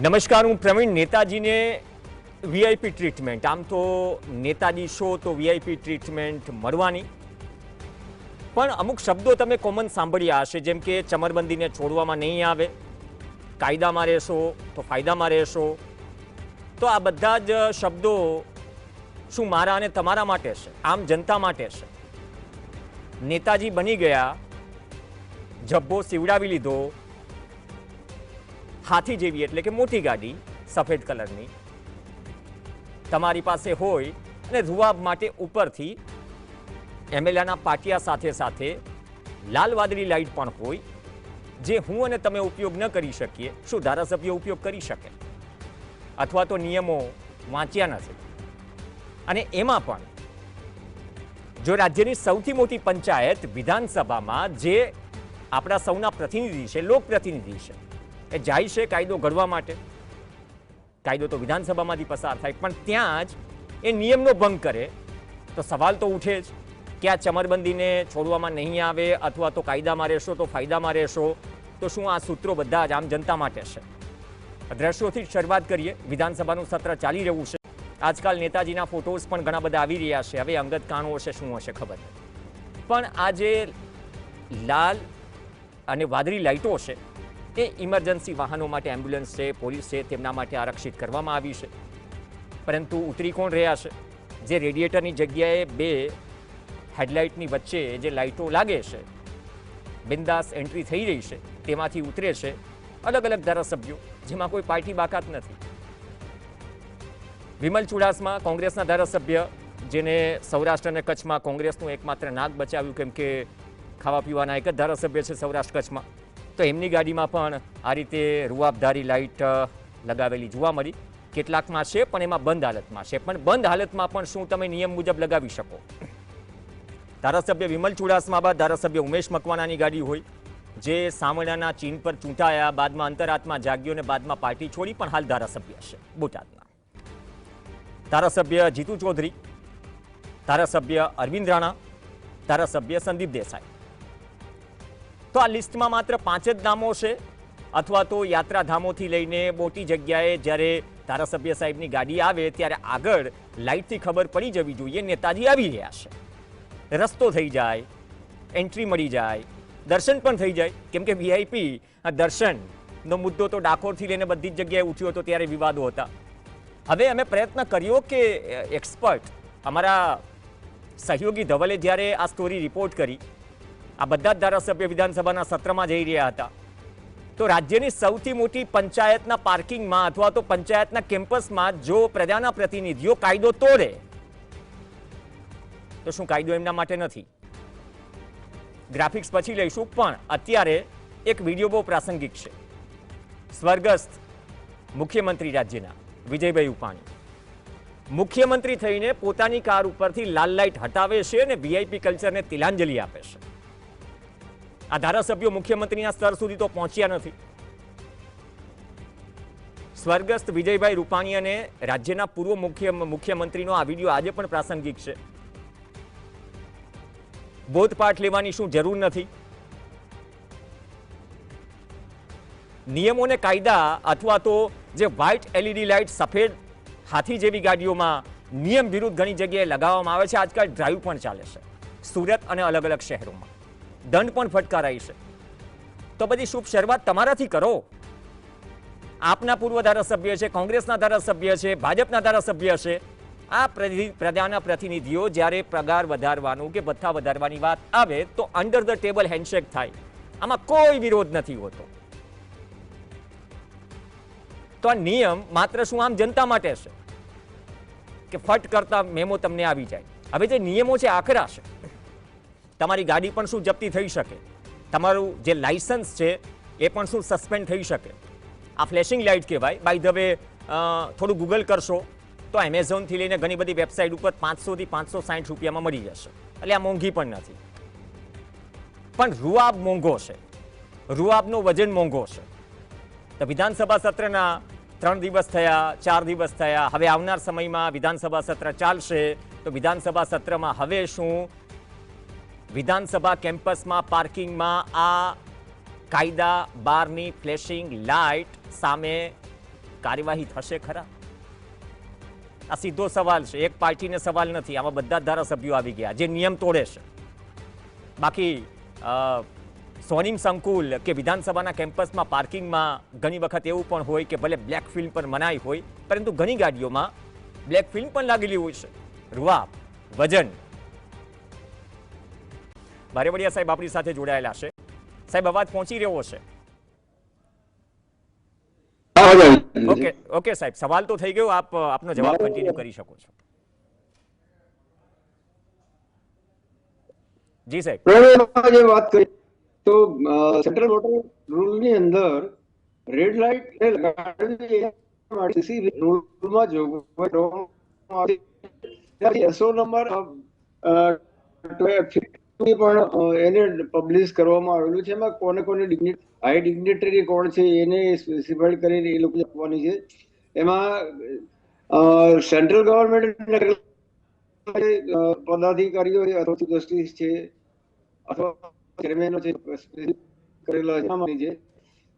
નમસ્કાર, હું Pravin. નેતાજીને VIP treatment, આમ તો નેતાજી શો તો વીઆઈપી ટ્રીટમેન્ટ મળવાની, પણ અમુક શબ્દો તમે કોમન સાંભળ્યા હશે, જેમ કે ચમરબંધીને છોડવામાં નહીં આવે, કાયદામાં રહેશો તો ફાયદામાં રહેશો. તો આ બધા જ શબ્દો શું મારા અને તમારા માટે છે, આમ જનતા માટે છે? નેતાજી બની ગયા, જબ્બો સીવડાવી લીધો, હાથી જેવી એટલે કે મોટી ગાડી સફેદ કલરની તમારી પાસે હોય અને રૂવાબ માટે ઉપરથી એમએલએના પાટિયા સાથે સાથે લાલ વાદળી લાઇટ પણ હોય, જે હું અને તમે ઉપયોગ ન કરી શકીએ. શું ધારાસભ્ય ઉપયોગ કરી શકે? અથવા તો નિયમો વાંચ્યા નથી? અને એમાં પણ જો રાજ્યની સૌથી મોટી પંચાયત વિધાનસભામાં જે આપણા સૌના પ્રતિનિધિ છે, લોકપ્રતિનિધિ છે, એ જાય છે કાયદો ઘડવા માટે, કાયદો તો વિધાનસભામાંથી પસાર થાય, પણ ત્યાં જ એ નિયમનો ભંગ કરે, તો સવાલ તો ઉઠે જ કે આ ચમરબંધીને છોડવામાં નહીં આવે અથવા તો કાયદામાં રહેશો તો ફાયદામાં રહેશો. તો શું આ સૂત્રો બધા જ આમ જનતા માટે છે? દ્રશ્યોથી શરૂઆત કરીએ. વિધાનસભાનું સત્ર ચાલી રહ્યું છે. આજકાલ નેતાજીના ફોટોઝ પણ ઘણા બધા આવી રહ્યા છે. હવે અંગત કારણો હશે, શું હશે ખબર નહીં, પણ આ જે લાલ અને વાદળી લાઇટો છે એ ઇમરજન્સી વાહનો માટે, એમ્બ્યુલન્સ છે, પોલીસ છે, તેમના માટે આરક્ષિત કરવામાં આવી છે. પરંતુ ઉતરી કોણ રહ્યા છે? જે રેડિયેટરની જગ્યાએ બે હેડલાઇટની વચ્ચે જે લાઇટો લાગે છે, બિંદાસ એન્ટ્રી થઈ રહી છે, તેમાંથી ઉતરે છે અલગ અલગ ધારાસભ્યો, જેમાં કોઈ પાર્ટી બાકાત નથી. વિમલ ચુડાસમા, કોંગ્રેસના ધારાસભ્ય, જેને સૌરાષ્ટ્ર અને કચ્છમાં કોંગ્રેસનું એકમાત્ર નાક બચાવ્યું, કેમ કે ખાવા પીવાના એક જ ધારાસભ્ય છે સૌરાષ્ટ્ર કચ્છમાં. તો એમની ગાડીમાં પણ આ રીતે રૂઆબધારી લાઇટ લગાવેલી જોવા મળી. કેટલાકમાં છે પણ એમાં બંધ હાલતમાં છે, પણ બંધ હાલતમાં પણ શું તમે નિયમ મુજબ લગાવી શકો? ધારાસભ્ય વિમલ ચુડાસમા બાદ ધારાસભ્ય ઉમેશ મકવાણાની ગાડી હોય, જે સામણાના ચીન પર ચૂંટાયા, બાદમાં અંતરાત્મા જાગ્યો અને બાદમાં પાર્ટી છોડી, પણ હાલ ધારાસભ્ય છે બોટાદના. ધારાસભ્ય જીતુ ચૌધરી, ધારાસભ્ય અરવિંદ રાણા, ધારાસભ્ય સંદીપ દેસાઈ. તો આ લિસ્ટમાં માત્ર 5 જ નામો છે, અથવા તો યાત્રાધામોથી લઈને મોટી જગ્યાએ જ્યારે ધારાસભ્ય સાહેબની ગાડી આવે ત્યારે આગળ લાઇટથી ખબર પડી જવી જોઈએ નેતાજી આવી રહ્યા છે. રસ્તો થઈ જાય, એન્ટ્રી મળી જાય, દર્શન પણ થઈ જાય, કેમ કે વીઆઈપી દર્શનનો મુદ્દો તો ડાકોરથી લઈને બધી જ જગ્યાએ ઉઠ્યો હતો, ત્યારે વિવાદો હતા. હવે અમે પ્રયત્ન કર્યો કે એક્સપર્ટ, અમારા સહયોગી ધવલે જ્યારે આ સ્ટોરી રિપોર્ટ કરી, આ બધા જ ધારાસભ્ય વિધાનસભાના સત્રમાં જઈ રહ્યા હતા, તો રાજ્યની સૌથી મોટી પંચાયતના પાર્કિંગમાં અથવા તો પંચાયતના કેમ્પસમાં જો પ્રજાના પ્રતિનિધિઓ કાયદો તોડે, તો શું કાયદો એમના માટે નથી? ગ્રાફિક્સ પછી લઈશું, પણ અત્યારે એક વિડીયો બહુ પ્રાસંગિક છે. સ્વર્ગસ્થ મુખ્યમંત્રી રાજ્યના વિજયભાઈ રૂપાણી મુખ્યમંત્રી થઈને પોતાની કાર ઉપરથી લાલ લાઇટ હટાવે છે અને વીઆઈપી કલ્ચરને તિલાંજલિ આપે છે. આ ધારાસભ્યો મુખ્યમંત્રીના સ્તર સુધી તો પહોંચ્યા નથી. સ્વર્ગસ્થ વિજયભાઈ રૂપાણી અને રાજ્યના પૂર્વ મુખ્યમંત્રીનો આ વિડીયો આજે પણ પ્રાસંગિક છે. બોધપાઠ લેવાની શું જરૂર નથી? નિયમોને કાયદા અથવા તો જે વ્હાઇટ એલઈડી લાઇટ સફેદ હાથી જેવી ગાડીઓમાં નિયમ વિરુદ્ધ ઘણી જગ્યાએ લગાવવામાં આવે છે. આજકાલ ડ્રાઈવ પણ ચાલે છે સુરત અને અલગ અલગ શહેરોમાં, દંડ પણ ફટકારાય છે. તો બધી શુભ શરૂઆત તમારાથી કરો. આપના પૂર્વ ધારાસભ્ય છે, કોંગ્રેસના ધારાસભ્ય છે, ભાજપના ધારાસભ્ય છે. આ પ્રજાના પ્રતિનિધિઓ જ્યારે પગાર વધારવાનું કે ભથ્થા વધારવાની વાત આવે તો અંડર ધ ટેબલ હેન્ડશેક થાય, આમાં કોઈ વિરોધ નથી હોતો. તો આ નિયમ માત્ર શું આમ જનતા માટે છે કે ફટ કરતા મેમો તમને આવી જાય? હવે જે નિયમો છે આકરા છે. તમારી ગાડી પણ શું જપ્તી થઈ શકે, તમારું જે લાયસન્સ છે એ પણ શું સસ્પેન્ડ થઈ શકે. આ ફ્લેશિંગ લાઇટ કહેવાય. બાય ધ વે, થોડું ગૂગલ કરશો તો એમેઝોનથી લઈને ઘણી બધી વેબસાઇટ ઉપર 500 થી 560 રૂપિયામાં મળી જશે. એટલે આ મોંઘી પણ નથી, પણ રૂઆબ મોંઘો છે, રૂઆબનો વજન મોંઘો છે. તો વિધાનસભા સત્રના 3 દિવસ થયા, 4 દિવસ થયા, હવે આવનાર સમયમાં વિધાનસભા સત્ર ચાલશે. તો વિધાનસભા સત્રમાં હવે શું વિધાનસભા કેમ્પસમાં પાર્કિંગમાં આ કાયદા બારની ફ્લેશિંગ લાઇટ સામે કાર્યવાહી થશે ખરા? આ સીધો સવાલ છે, એક પાર્ટીને સવાલ નથી, આમાં બધા જ ધારાસભ્યો આવી ગયા જે નિયમ તોડે છે. બાકી સ્વર્ણિમ સંકુલ કે વિધાનસભાના કેમ્પસમાં પાર્કિંગમાં ઘણી વખત એવું પણ હોય કે ભલે બ્લેક ફિલ્મ પર મનાઈ હોય, પરંતુ ઘણી ગાડીઓમાં બ્લેક ફિલ્મ પણ લાગેલી હોય છે. રૂઆબ, વજન. બારેવડિયા સાહેબ આપણી સાથે જોડાયેલા છે. સાહેબ, અવાજ પહોંચી રહ્યો છે? ઓકે ઓકે સાહેબ, સવાલ તો થઈ ગયો, આપનો જવાબ કન્ટિન્યુ કરી શકો છો. જી સાહેબ. જે વાત કરી તો સેન્ટ્રલ વોટર રૂલની અંદર રેડ લાઇટ લગાડવી રૂલમાં જોગવાઈ એસો નંબર પણ એને પબ્લિશ કરવામાં આવેલું છે. એમાં કોને કોને હાઈ ડિગ્નેટરી કોણ છે એને સ્પેસિફાઈડ કરીને એ લોકો આપવાની છે. એમાં સેન્ટ્રલ ગવર્મેન્ટ પદાધિકારીઓ અથવા જસ્ટિસ છે અથવા ચેરમેનો છે કરેલા છે.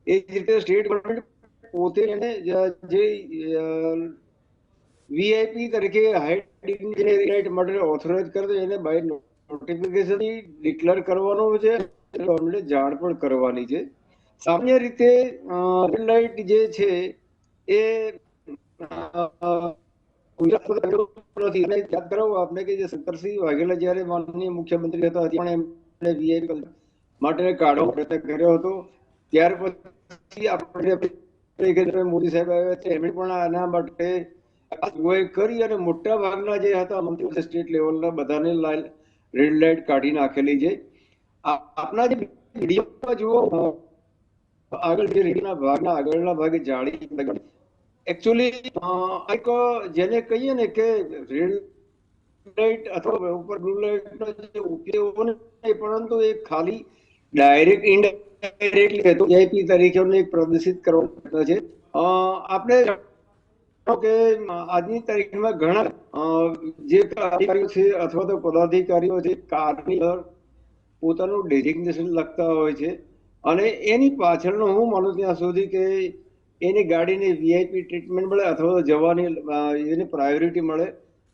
એ જ રીતે સ્ટેટ ગવર્મેન્ટ પોતે એને જે વીઆઈપી તરીકે હાઈ ડિગ્નેટરી માટે ઓથોરાઇઝ કરે તો એને બાય નોટિફિકેશન ડિક્લેર કરવાનો છે, ગવર્મેન્ટે જાણ પણ કરવાની છે. સામાન્ય રીતે રેડ લાઇટ જે છે એ યાદ કરાવું આપને કે જે શંકરસિંહ વાઘેલા જયારે માનનીય મુખ્યમંત્રી હતા પણ એમણે વીઆઈપી માટે કાઢવાનો પ્રયત્ન કર્યો હતો. ત્યાર પછી આપણે મોદી સાહેબ આવ્યા છે, એમણે પણ આના માટે જોગવાઈ કરી અને મોટા ભાગના જે હતા મંત્રીઓ સ્ટેટ લેવલના બધાને રેડ લાઇટ કાઢી નાખેલી છે. આપના જે વિડીયોમાં જુઓ આગળ જે રેડીના ભાગના આગળના ભાગે જાળી એકચ્યુઅલી એક જેને કહીએ ને કે રેડ લાઇટ અથવા ઉપર બ્લુ લાઇટનો જે ઉપયોગ નહીં, પરંતુ એ ખાલી ડાયરેક્ટ ઇનડાયરેક્ટલી વીઆઈપી તરીકે એક પ્રદર્શિત કરવાનો છે. આપણે કે આજની તારીખમાં ઘણા જે અધિકારીઓ છે અથવા તો પદાધિકારીઓ છે કારની પોતાનું ડેઝિગ્નેશન લખતા હોય છે અને એની પાછળનો હું માનું ત્યાં સુધી કે એની ગાડીને વીઆઈપી ટ્રીટમેન્ટ મળે અથવા તો જવાની એને પ્રાયોરિટી મળે.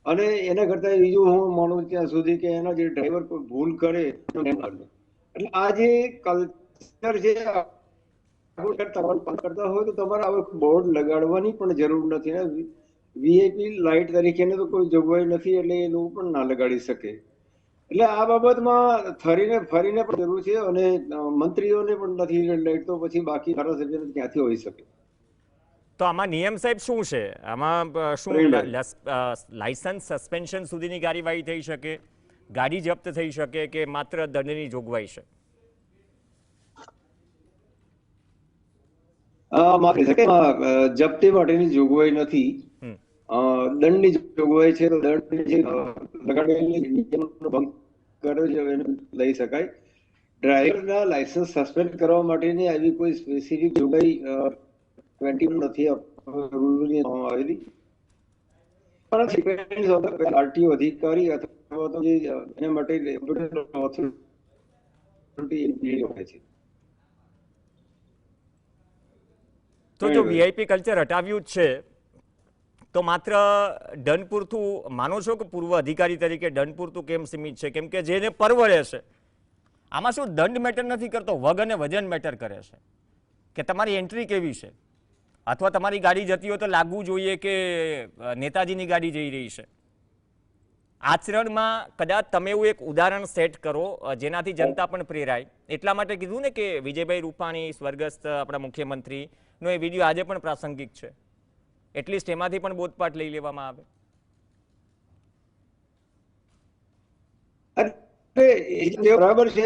અને એના કરતા બીજું હું માનું ત્યાં સુધી કે એના જે ડ્રાઈવર કોઈ ભૂલ કરે એટલે આ જે કલ્ચર છે કરતા હોય તો તમારે બોર્ડ લગાડવાની પણ જરૂર નથી. વીઆઈપી લાઇટ તરીકે તો કોઈ જોગવાઈ નથી એટલે એ લોકો પણ ના લગાડી શકે. એટલે આ બાબતમાં ફરીને પણ જરૂર છે અને મંત્રીઓને પણ નથી રેડ લાઇટ તો પછી બાકી ધારાસભ્યોને ક્યાંથી હોઈ શકે? તો આમાં નિયમ સાહેબ શું છે? આમાં શું લાયસન્સ સસ્પેન્શન સુધીની કાર્યવાહી થઈ શકે, ગાડી જપ્ત થઈ શકે કે માત્ર દંડની જોગવાઈ છે? જપ્તી માટેની જોગવાઈ નથી, દંડની જોગવાઈ છે. તો દંડ ભંગ કર્યો છે એને લઈ શકાય. ડ્રાઈવરના લાયસન્સ સસ્પેન્ડ કરવા માટેની આવી કોઈ સ્પેસિફિક જોગવાઈ 20 નથી આવેલી, પણ આરટીઓ અધિકારી અથવા તો જે એના માટે ઓથોરિટી હોય છે. તો જો વીઆઈપી કલ્ચર હટાવ્યું જ છે તો માત્ર દંડ પૂરતું માનો છો કે પૂર્વ અધિકારી તરીકે દંડ પૂરતું કેમ સીમિત છે? કેમ કે જેને પરવડે છે આમાં શું દંડ મેટર નથી કરતો, વગ અને વજન મેટર કરે છે કે તમારી એન્ટ્રી કેવી છે અથવા તમારી ગાડી જતી હોય તો લાગવું જોઈએ કે નેતાજીની ગાડી જઈ રહી છે. આચરણમાં કદાચ તમે એવું એક ઉદાહરણ સેટ કરો જેનાથી જનતા પણ પ્રેરાય. એટલા માટે કીધું ને કે વિજયભાઈ રૂપાણી સ્વર્ગસ્થ આપણા મુખ્યમંત્રીનો એ વિડીયો આજે પણ પ્રાસંગિક છે. એટલીસ્ટ એમાંથી પણ બોધપાઠ લઈ લેવામાં આવે. બરાબર છે,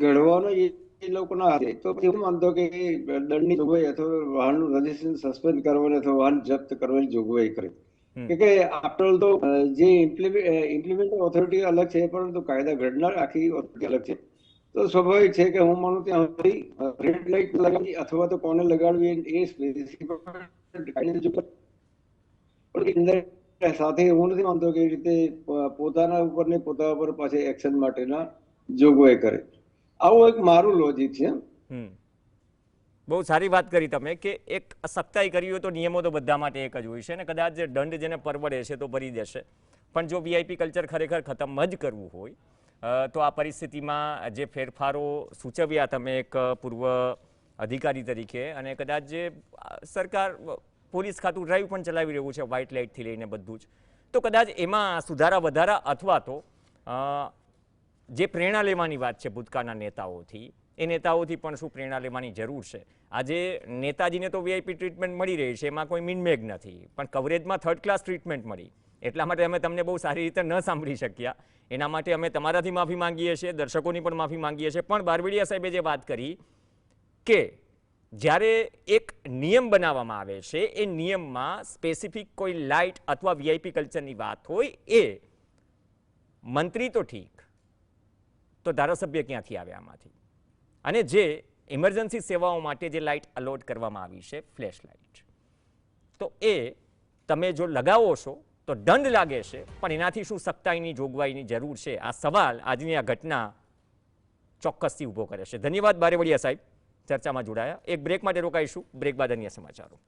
ઘડવાનો એ લોકોના હાથે. તો પછી હું માનતો કે દંડની જોગવાઈ અથવા વાહનનું રજીસ્ટ્રેશન સસ્પેન્ડ કરવાની અથવા વાહન જપ્ત કરવાની જોગવાઈ કરે. કે આફ્ટર ઓલ તો જે ઇમ્પ્લિમેન્ટિંગ ઓથોરિટી અલગ છે પરંતુ કાયદા ઘડનાર આખી ઓથોરિટી અલગ છે. તો સ્વાભાવિક છે કે હું માનું ત્યાં સુધી રેડ લાઇટ લગાવી અથવા તો કોને લગાડવી એ સાથે હું નથી માનતો કે એ રીતે પોતાના ઉપર ને પોતા ઉપર પાછી એક્શન માટેના જોગવાઈ કરે. આવું એક મારું લોજિક છે. બહુ સારી વાત કરી તમે કે એક સખ્તાઈ કરી હોય તો નિયમો તો બધા માટે એક જ હોય છે, અને કદાચ જે દંડ જેને પરવડે છે તો ભરી દેશે. પણ જો વીઆઈપી કલ્ચર ખરેખર ખતમ જ કરવું હોય તો આ પરિસ્થિતિમાં જે ફેરફારો સૂચવ્યા તમે એક પૂર્વ અધિકારી તરીકે, અને કદાચ જે સરકાર પોલીસ ખાતું ડ્રાઈવ પણ ચલાવી રહ્યું છે વ્હાઇટ લાઇટથી લઈને બધું જ, તો કદાચ એમાં સુધારા વધારા અથવા તો જે પ્રેરણા લેવાની વાત છે ભૂતકાળના નેતાઓથી, એ નેતાઓથી પણ શું પ્રેરણા લેવાની જરૂર છે. આજે નેતાજીને તો વીઆઈપી ટ્રીટમેન્ટ મળી રહી છે, એમાં કોઈ મીનમેગ નથી, પણ કવરેજમાં થર્ડ ક્લાસ ટ્રીટમેન્ટ મળી, એટલા માટે અમે તમને બહુ સારી રીતે ન સાંભળી શક્યા. એના માટે અમે તમારાથી માફી માંગીએ છીએ, દર્શકોની પણ માફી માંગીએ છીએ. પણ બારવડિયા સાહેબે જે વાત કરી કે જ્યારે એક નિયમ બનાવવામાં આવે છે, એ નિયમમાં સ્પેસિફિક કોઈ લાઇટ અથવા વીઆઈપી કલ્ચરની વાત હોય, એ મંત્રી તો ઠીક, તો ધારાસભ્ય ક્યાંથી આવ્યા આમાંથી? અને જે ઇમરજન્સી સેવાઓ માટે જે લાઇટ અલોટ કરવામાં આવી છે, ફ્લેશ લાઇટ, તો એ તમે જો લગાવો છો તો દંડ લાગે છે, પણ એનાથી શું સખ્તાઈની જોગવાઈની જરૂર છે? આ સવાલ આજની આ ઘટના ચોક્કસથી ઊભો કરે છે. ધન્યવાદ બારવડિયા સાહેબ, ચર્ચામાં જોડાયા. એક બ્રેક માટે રોકાઈશું, બ્રેક બાદ અન્ય સમાચારો.